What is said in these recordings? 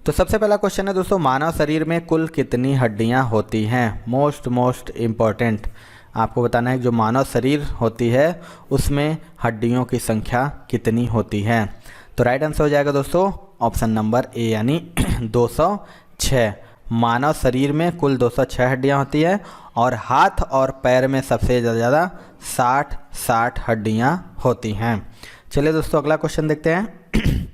तो सबसे पहला क्वेश्चन है दोस्तों, मानव शरीर में कुल कितनी हड्डियां होती हैं। मोस्ट इम्पॉर्टेंट आपको बताना है, जो मानव शरीर होती है उसमें हड्डियों की संख्या कितनी होती है। तो राइट आंसर हो जाएगा दोस्तों ऑप्शन नंबर ए यानी 206। मानव शरीर में कुल 206 हड्डियां होती है और हाथ और पैर में सबसे ज़्यादा 60 हड्डियां होती हैं। चलिए दोस्तों अगला क्वेश्चन देखते हैं।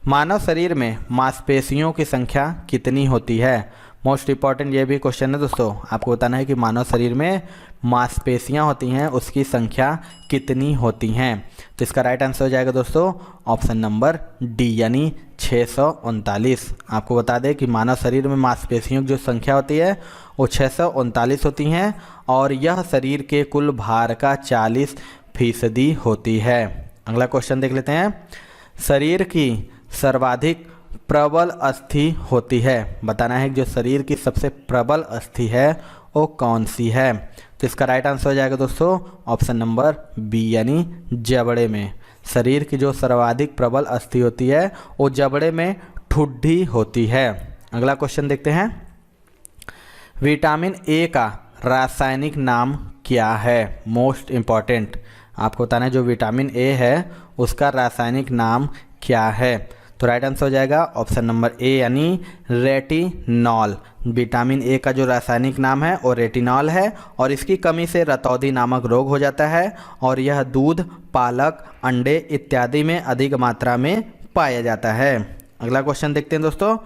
मानव शरीर में मांसपेशियों की संख्या कितनी होती है। मोस्ट इम्पॉर्टेंट ये भी क्वेश्चन है दोस्तों, आपको बताना है कि मानव शरीर में मांसपेशियां होती हैं उसकी संख्या कितनी होती हैं। तो इसका राइट आंसर हो जाएगा दोस्तों ऑप्शन नंबर डी यानी 639। आपको बता दें कि मानव शरीर में मांसपेशियों की जो संख्या होती है वो 639 होती हैं और यह शरीर के कुल भार का 40% होती है। अगला क्वेश्चन देख लेते हैं। शरीर की सर्वाधिक प्रबल अस्थि होती है। बताना है कि जो शरीर की सबसे प्रबल अस्थि है वो कौन सी है। तो इसका राइट आंसर हो जाएगा दोस्तों ऑप्शन नंबर बी यानी जबड़े में। शरीर की जो सर्वाधिक प्रबल अस्थि होती है वो जबड़े में ठुड्डी होती है। अगला क्वेश्चन देखते हैं। विटामिन ए का रासायनिक नाम क्या है। मोस्ट इम्पॉर्टेंट आपको बताना है जो विटामिन ए है उसका रासायनिक नाम क्या है। तो राइट आंसर हो जाएगा ऑप्शन नंबर ए यानी रेटिनॉल। विटामिन ए का जो रासायनिक नाम है वो रेटिनॉल है और इसकी कमी से रतौंधी नामक रोग हो जाता है और यह दूध, पालक, अंडे इत्यादि में अधिक मात्रा में पाया जाता है। अगला क्वेश्चन देखते हैं दोस्तों।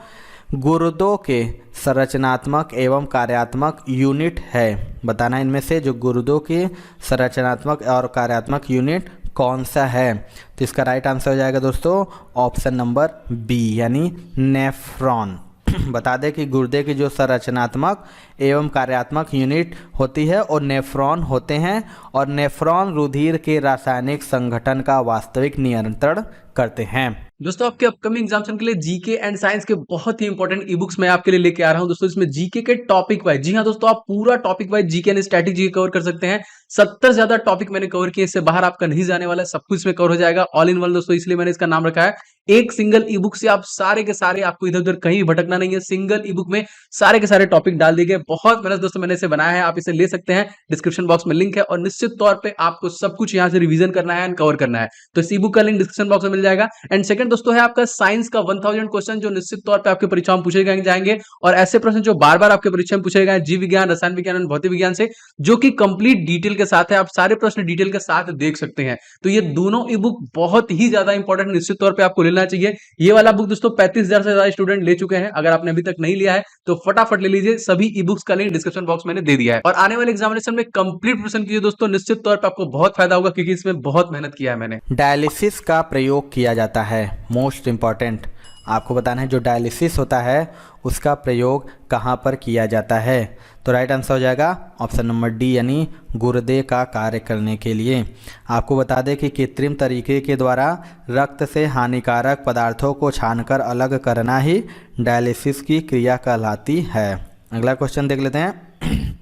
गुर्दों के संरचनात्मक एवं कार्यात्मक यूनिट है। बताना इनमें से जो गुर्दों की संरचनात्मक और कार्यात्मक यूनिट कौन सा है। तो इसका राइट आंसर हो जाएगा दोस्तों ऑप्शन नंबर बी यानी नेफ्रॉन। बता दें कि गुर्दे की जो संरचनात्मक एवं कार्यात्मक यूनिट होती है और नेफ्रॉन होते हैं और नेफ्रॉन रुधिर के रासायनिक संगठन का वास्तविक नियंत्रण करते हैं। दोस्तों आपके अपकमिंग एग्जामिनेशन के लिए जीके एंड साइंस के बहुत ही इंपॉर्टेंट ई बुक्स मैं आपके लिए लेके आ रहा हूं दोस्तों। इसमें जीके के टॉपिक वाइज, जी हां दोस्तों, आप पूरा topic wise GK and strategy cover कर सकते हैं। 70 ज्यादा टॉपिक मैंने कवर किए, इससे बाहर आपका नहीं जाने वाला है, सब कुछ इसमें कवर हो जाएगा ऑल इन वन दोस्तों। इसलिए मैंने इसका नाम रखा है एक सिंगल ई बुक से आप सारे के सारे, आपको इधर उधर कहीं भी भटकना नहीं है। सिंगल ई बुक में सारे के सारे टॉपिक डाल दिए गए। बहुत मेहनत दोस्तों मैंने इसे बनाया है, आप इसे ले सकते हैं, डिस्क्रिप्शन बॉक्स में लिंक है और निश्चित तौर पर आपको सब कुछ यहाँ से रिविजन करना है एंड कवर करना है। तो इस ई बुक का लिंक डिस्क्रिप्शन बॉक्स में मिल जाएगा। एंड सेकंड दोस्तों है आपका साइंस का 1000 क्वेश्चन जो निश्चित तौर पे आपके परीक्षा में पूछे जाएंगे और ऐसे प्रश्न जो बार बार आपके परीक्षा में पूछे गए जीव विज्ञान, रसायन विज्ञान और भौतिक विज्ञान से, जो कि कंप्लीट डिटेल के साथ है। आप सारे प्रश्न डिटेल के साथ देख सकते हैं। तो ये दोनों ई बुक बहुत ही ज्यादा इंपॉर्टेंट, निश्चित तौर पे आपको लेना चाहिए। ये वाला बुक दोस्तों 35,000 से ज्यादा स्टूडेंट ले चुके हैं। अगर आपने अभी तक नहीं लिया है तो फटाफट ले लीजिए। सभी ई बुक्स का लिंक डिस्क्रिप्शन बॉक्स मैंने दे दिया है और आने वाले एग्जामिनेशन में कंप्लीट प्रिपरेशन कीजिए दोस्तों, निश्चित तौर पर आपको बहुत फायदा होगा क्योंकि इसमें बहुत मेहनत किया है मैंने। डायलिसिस का प्रयोग किया जाता है। मोस्ट इम्पॉर्टेंट आपको बताना है जो डायलिसिस होता है उसका प्रयोग कहाँ पर किया जाता है। तो राइट आंसर हो जाएगा ऑप्शन नंबर डी यानी गुर्दे का कार्य करने के लिए। आपको बता दें कि कृत्रिम तरीके के द्वारा रक्त से हानिकारक पदार्थों को छानकर अलग करना ही डायलिसिस की क्रिया कहलाती है। अगला क्वेश्चन देख लेते हैं।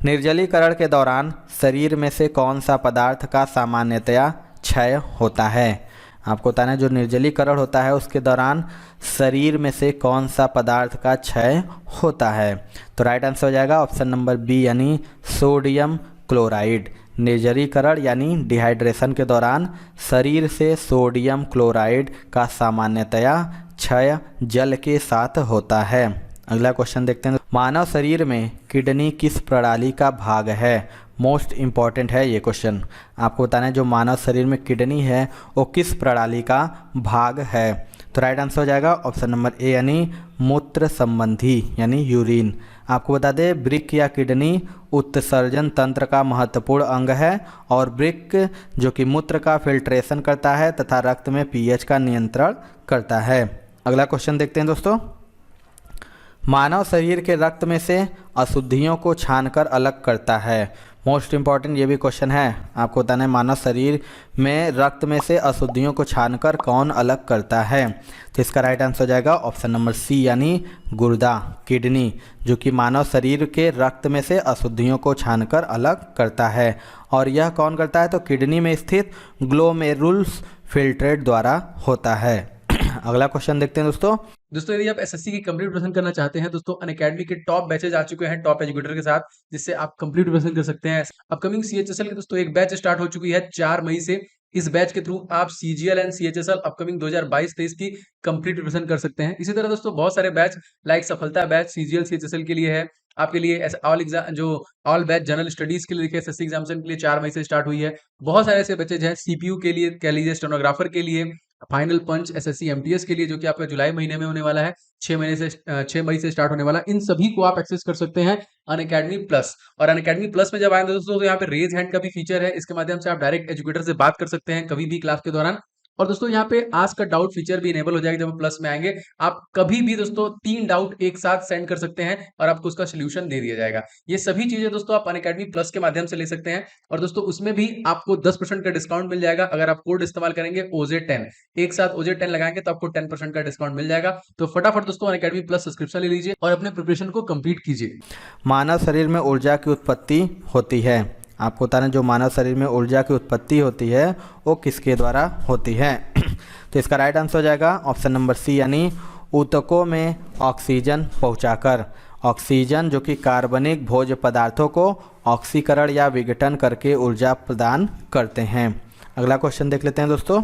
निर्जलीकरण के दौरान शरीर में से कौन सा पदार्थ का सामान्यतया क्षय होता है। आपको बताना है जो निर्जलीकरण होता है उसके दौरान शरीर में से कौन सा पदार्थ का क्षय होता है। तो राइट आंसर हो जाएगा ऑप्शन नंबर बी यानी सोडियम क्लोराइड। निर्जलीकरण यानी डिहाइड्रेशन के दौरान शरीर से सोडियम क्लोराइड का सामान्यतया क्षय जल के साथ होता है। अगला क्वेश्चन देखते हैं। मानव शरीर में किडनी किस प्रणाली का भाग है। मोस्ट इम्पॉर्टेंट है ये क्वेश्चन। आपको बताना है जो मानव शरीर में किडनी है वो किस प्रणाली का भाग है। तो राइट आंसर हो जाएगा ऑप्शन नंबर ए यानी मूत्र संबंधी यानी यूरिन। आपको बता दें वृक्क या किडनी उत्सर्जन तंत्र का महत्वपूर्ण अंग है और वृक्क जो कि मूत्र का फिल्ट्रेशन करता है तथा रक्त में पीएच का नियंत्रण करता है। अगला क्वेश्चन देखते हैं दोस्तों। मानव शरीर के रक्त में से अशुद्धियों को छानकर अलग करता है। मोस्ट इम्पॉर्टेंट ये भी क्वेश्चन है। आपको बताना है मानव शरीर में रक्त में से अशुद्धियों को छानकर कौन अलग करता है। तो इसका राइट आंसर हो जाएगा ऑप्शन नंबर सी यानी गुर्दा, किडनी, जो कि मानव शरीर के रक्त में से अशुद्धियों को छानकर अलग करता है। और यह कौन करता है तो किडनी में स्थित ग्लोमेरुलस फिल्ट्रेट द्वारा होता है। अगला क्वेश्चन देखते हैं दोस्तों। दोस्तों यदि आप एसएससी की कंप्लीट प्रिपरेशन करना चाहते हैं दोस्तों, अनअकैडमी के टॉप बैचेज आ चुके हैं टॉप एजुकेटर के साथ, जिससे आप कंप्लीट प्रिपरेशन कर सकते हैं। अपकमिंग सीएचएसएल की दोस्तों एक बैच स्टार्ट हो चुकी है 4 मई से। इस बैच के थ्रू आप सीजीएल एंड सीएचएसएल अपकमिंग 2022-23 की कंप्लीट प्रिपरेशन कर सकते हैं। इसी तरह दोस्तों बहुत सारे बैच लाइक सफलता बैच सीजीएल सीएचएसएल के लिए है, आपके लिए ऑल एग्जाम जो ऑल बैच जनरल स्टडीज के लिए देखिए एसएससी एग्जामिनेशन के लिए 4 मई से स्टार्ट हुई है। बहुत सारे ऐसे बैचेज हैं सीपीयू के लिए, कह लीजिए स्टेनोग्राफर के लिए, फाइनल पंच एसएससी एमटीएस के लिए जो कि आपका जुलाई महीने में होने वाला है, 6 मई से स्टार्ट होने वाला। इन सभी को आप एक्सेस कर सकते हैं अनअकैडमी प्लस। और अनअकैडमी प्लस में जब आएंगे दोस्तों तो यहाँ पे रेज हैंड का भी फीचर है, इसके माध्यम से आप डायरेक्ट एजुकेटर से बात कर सकते हैं कभी भी क्लास के दौरान। और दोस्तों यहाँ पे आस्क का डाउट फीचर भी इनेबल हो जाएगा जब प्लस में आएंगे। आप कभी भी दोस्तों 3 डाउट एक साथ सेंड कर सकते हैं और आपको उसका सोल्यूशन दे दिया जाएगा। ये सभी चीजें दोस्तों आप अनअकैडमी प्लस के माध्यम से ले सकते हैं। और दोस्तों उसमें भी आपको 10% का डिस्काउंट मिल जाएगा अगर आप कोड इस्तेमाल करेंगे OJ10। एक साथ OJ10 लगाएंगे तो आपको 10% का डिस्काउंट मिल जाएगा। तो फटाफट दोस्तों अनअकैडमी प्लस सब्सक्रिप्शन ले लीजिए और अपने प्रिपरेशन को कंप्लीट कीजिए। मानव शरीर में ऊर्जा की उत्पत्ति होती है। आपको बता रहे हैं जो मानव शरीर में ऊर्जा की उत्पत्ति होती है वो किसके द्वारा होती है। तो इसका राइट आंसर हो जाएगा ऑप्शन नंबर सी, यानी ऊतकों में ऑक्सीजन पहुंचाकर। ऑक्सीजन जो कि कार्बनिक भोज्य पदार्थों को ऑक्सीकरण या विघटन करके ऊर्जा प्रदान करते हैं। अगला क्वेश्चन देख लेते हैं दोस्तों।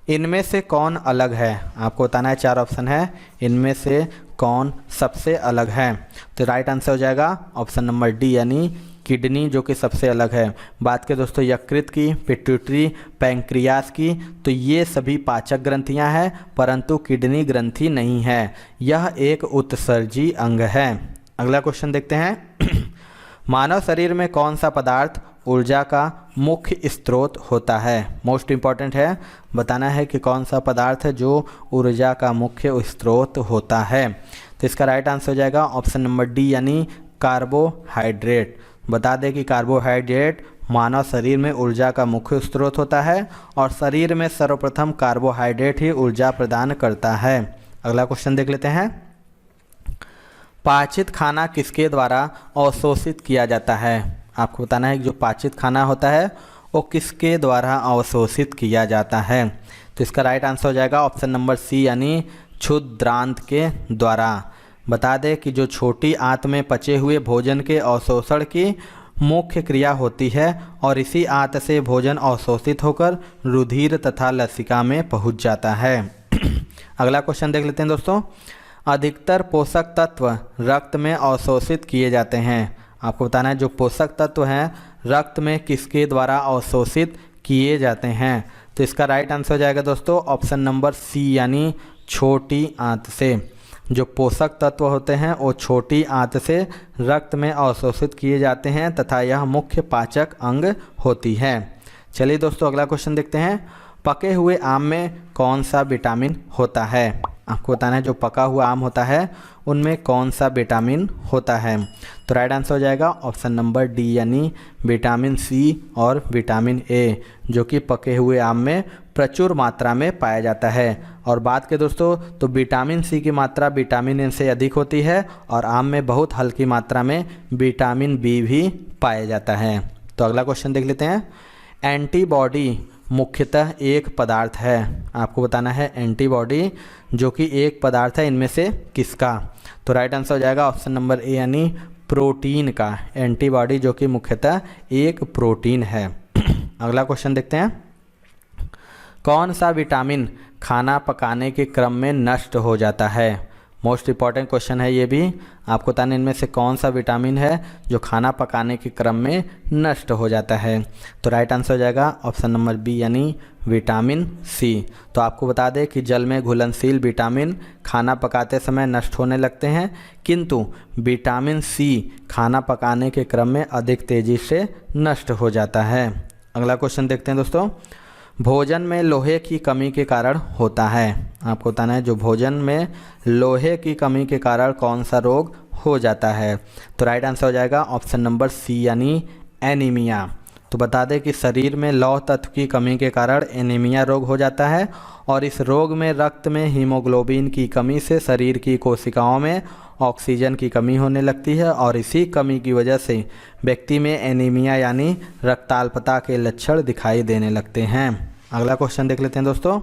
इनमें से कौन अलग है? आपको बताना है, 4 ऑप्शन है, इनमें से कौन सबसे अलग है। तो राइट आंसर हो जाएगा ऑप्शन नंबर डी, यानी किडनी जो कि सबसे अलग है। बात करें दोस्तों यकृत की, पिट्यूटरी, पैंक्रियास की, तो ये सभी पाचक ग्रंथियां हैं, परंतु किडनी ग्रंथि नहीं है। यह एक उत्सर्जी अंग है। अगला क्वेश्चन देखते हैं। मानव शरीर में कौन सा पदार्थ ऊर्जा का मुख्य स्रोत होता है? मोस्ट इम्पॉर्टेंट है, बताना है कि कौन सा पदार्थ है जो ऊर्जा का मुख्य स्रोत होता है। तो इसका राइट आंसर हो जाएगा ऑप्शन नंबर डी, यानी कार्बोहाइड्रेट। बता दें कि कार्बोहाइड्रेट मानव शरीर में ऊर्जा का मुख्य स्रोत होता है और शरीर में सर्वप्रथम कार्बोहाइड्रेट ही ऊर्जा प्रदान करता है। अगला क्वेश्चन देख लेते हैं। पाचित खाना किसके द्वारा अवशोषित किया जाता है? आपको बताना है कि जो पाचित खाना होता है वो किसके द्वारा अवशोषित किया जाता है। तो इसका राइट आंसर हो जाएगा ऑप्शन नंबर सी, यानी क्षुद्रांत के द्वारा। बता दें कि जो छोटी आंत में पचे हुए भोजन के अवशोषण की मुख्य क्रिया होती है और इसी आंत से भोजन अवशोषित होकर रुधिर तथा लसिका में पहुंच जाता है। अगला क्वेश्चन देख लेते हैं दोस्तों। अधिकतर पोषक तत्व रक्त में अवशोषित किए जाते हैं। आपको बताना है जो पोषक तत्व हैं रक्त में किसके द्वारा अवशोषित किए जाते हैं। तो इसका राइट आंसर हो जाएगा दोस्तों ऑप्शन नंबर सी, यानी छोटी आंत से। जो पोषक तत्व होते हैं वो छोटी आंत से रक्त में अवशोषित किए जाते हैं तथा यह मुख्य पाचक अंग होती है। चलिए दोस्तों अगला क्वेश्चन देखते हैं। पके हुए आम में कौन सा विटामिन होता है? आपको बताना है जो पका हुआ आम होता है उनमें कौन सा विटामिन होता है। तो राइट आंसर हो जाएगा ऑप्शन नंबर डी, यानी विटामिन सी और विटामिन ए, जो कि पके हुए आम में प्रचुर मात्रा में पाया जाता है। और बात करें दोस्तों तो विटामिन सी की मात्रा विटामिन ए से अधिक होती है और आम में बहुत हल्की मात्रा में विटामिन बी भी पाया जाता है। तो अगला क्वेश्चन देख लेते हैं। एंटीबॉडी मुख्यतः एक पदार्थ है। आपको बताना है एंटीबॉडी जो कि एक पदार्थ है इनमें से किसका। तो राइट आंसर हो जाएगा ऑप्शन नंबर ए, यानी प्रोटीन का। एंटीबॉडी जो कि मुख्यतः एक प्रोटीन है। अगला क्वेश्चन देखते हैं। कौन सा विटामिन खाना पकाने के क्रम में नष्ट हो जाता है? मोस्ट इम्पॉर्टेंट क्वेश्चन है ये भी। आपको बताना इनमें से कौन सा विटामिन है जो खाना पकाने के क्रम में नष्ट हो जाता है। तो राइट आंसर हो जाएगा ऑप्शन नंबर बी, यानी विटामिन सी। तो आपको बता दें कि जल में घुलनशील विटामिन खाना पकाते समय नष्ट होने लगते हैं, किंतु विटामिन सी खाना पकाने के क्रम में अधिक तेज़ी से नष्ट हो जाता है। अगला क्वेश्चन देखते हैं दोस्तों। भोजन में लोहे की कमी के कारण होता है। आपको बताना है जो भोजन में लोहे की कमी के कारण कौन सा रोग हो जाता है। तो राइट आंसर हो जाएगा ऑप्शन नंबर सी, यानी एनीमिया। तो बता दें कि शरीर में लौह तत्व की कमी के कारण एनीमिया रोग हो जाता है और इस रोग में रक्त में हीमोग्लोबिन की कमी से शरीर की कोशिकाओं में ऑक्सीजन की कमी होने लगती है और इसी कमी की वजह से व्यक्ति में एनीमिया यानी रक्ताल्पता के लक्षण दिखाई देने लगते हैं। अगला क्वेश्चन देख लेते हैं दोस्तों।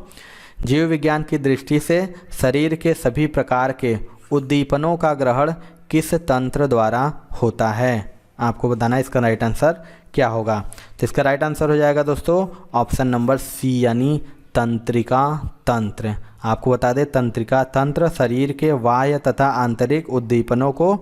जीव विज्ञान की दृष्टि से शरीर के सभी प्रकार के उद्दीपनों का ग्रहण किस तंत्र द्वारा होता है? आपको बताना है इसका राइट आंसर क्या होगा। तो इसका राइट आंसर हो जाएगा दोस्तों ऑप्शन नंबर सी यानी तंत्रिका तंत्र। आपको बता दें तंत्रिका तंत्र शरीर के बाह्य तथा आंतरिक उद्दीपनों को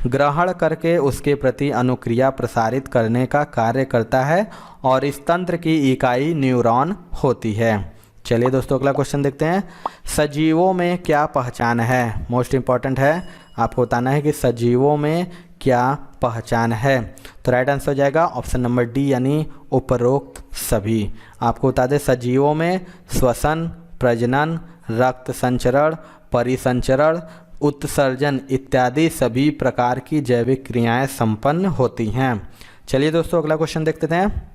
ग्रहण करके उसके प्रति अनुक्रिया प्रसारित करने का कार्य करता है और इस तंत्र की इकाई न्यूरॉन होती है। चलिए दोस्तों अगला क्वेश्चन देखते हैं। सजीवों में क्या पहचान है? मोस्ट इम्पॉर्टेंट है, आपको बताना है कि सजीवों में क्या पहचान है। तो राइट आंसर हो जाएगा ऑप्शन नंबर डी यानी उपरोक्त सभी। आपको बता दें सजीवों में श्वसन, प्रजनन, रक्त संचरण, परिसंचरण, उत्सर्जन इत्यादि सभी प्रकार की जैविक क्रियाएं संपन्न होती हैं। चलिए दोस्तों अगला क्वेश्चन देखते हैं।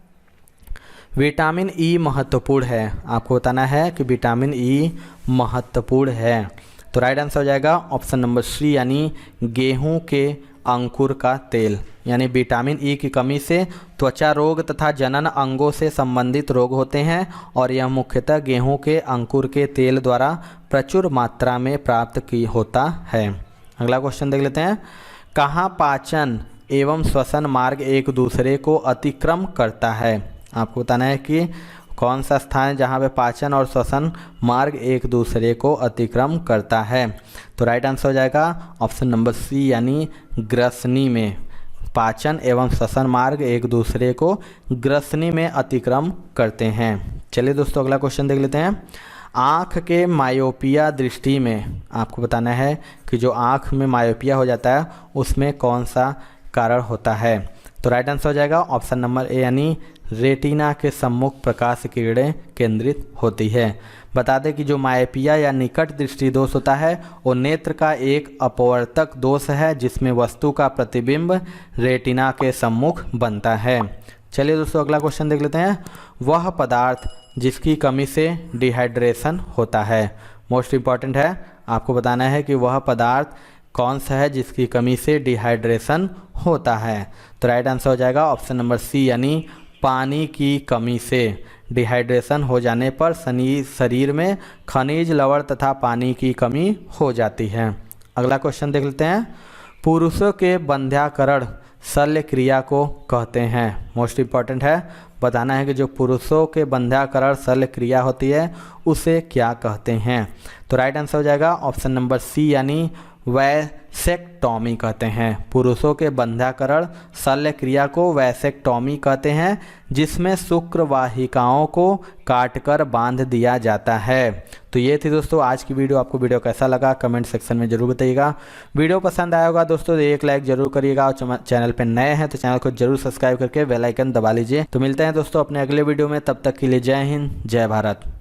विटामिन ई महत्वपूर्ण है। आपको बताना है कि विटामिन ई महत्वपूर्ण है। तो राइट आंसर हो जाएगा ऑप्शन नंबर सी यानी गेहूं के अंकुर का तेल। यानी विटामिन ई की कमी से त्वचा रोग तथा जनन अंगों से संबंधित रोग होते हैं और यह मुख्यतः गेहूं के अंकुर के तेल द्वारा प्रचुर मात्रा में प्राप्त की होता है। अगला क्वेश्चन देख लेते हैं। कहाँ पाचन एवं श्वसन मार्ग एक दूसरे को अतिक्रम करता है? आपको बताना है कि कौन सा स्थान है जहाँ पे पाचन और श्वसन मार्ग एक दूसरे को अतिक्रम करता है। तो राइट आंसर हो जाएगा ऑप्शन नंबर सी यानी ग्रसनी में। पाचन एवं श्वसन मार्ग एक दूसरे को ग्रसनी में अतिक्रम करते हैं। चलिए दोस्तों अगला क्वेश्चन देख लेते हैं। आँख के मायोपिया दृष्टि में आपको बताना है कि जो आँख में मायोपिया हो जाता है उसमें कौन सा कारण होता है। तो राइट आंसर हो जाएगा ऑप्शन नंबर ए यानी रेटिना के सम्मुख प्रकाश किरणें केंद्रित होती है। बता दें कि जो मायोपिया या निकट दृष्टि दोष होता है वो नेत्र का एक अपवर्तक दोष है जिसमें वस्तु का प्रतिबिंब रेटिना के सम्मुख बनता है। चलिए दोस्तों अगला क्वेश्चन देख लेते हैं। वह पदार्थ जिसकी कमी से डिहाइड्रेशन होता है। मोस्ट इम्पॉर्टेंट है, आपको बताना है कि वह पदार्थ कौन सा है जिसकी कमी से डिहाइड्रेशन होता है। तो राइट आंसर हो जाएगा ऑप्शन नंबर सी यानी पानी की कमी से। डिहाइड्रेशन हो जाने पर शरीर में खनिज, लवण तथा पानी की कमी हो जाती है। अगला क्वेश्चन देख लेते हैं। पुरुषों के बंध्याकरण शल्य क्रिया को कहते हैं। मोस्ट इम्पॉर्टेंट है, बताना है कि जो पुरुषों के बंध्याकरण शल्य क्रिया होती है उसे क्या कहते हैं। तो राइट आंसर हो जाएगा ऑप्शन नंबर सी यानी वैसेक्टॉमी कहते हैं। पुरुषों के बंध्याकरण शल्य क्रिया को वैसेक्टॉमी कहते हैं जिसमें शुक्र वाहिकाओं को काटकर बांध दिया जाता है। तो ये थी दोस्तों आज की वीडियो। आपको वीडियो कैसा लगा कमेंट सेक्शन में जरूर बताइएगा। वीडियो पसंद आया होगा दोस्तों तो एक लाइक जरूर करिएगा और चैनल पर नए हैं तो चैनल को जरूर सब्सक्राइब करके बेल आइकन दबा लीजिए। तो मिलते हैं दोस्तों अपने अगले वीडियो में, तब तक के लिए जय हिंद जय भारत।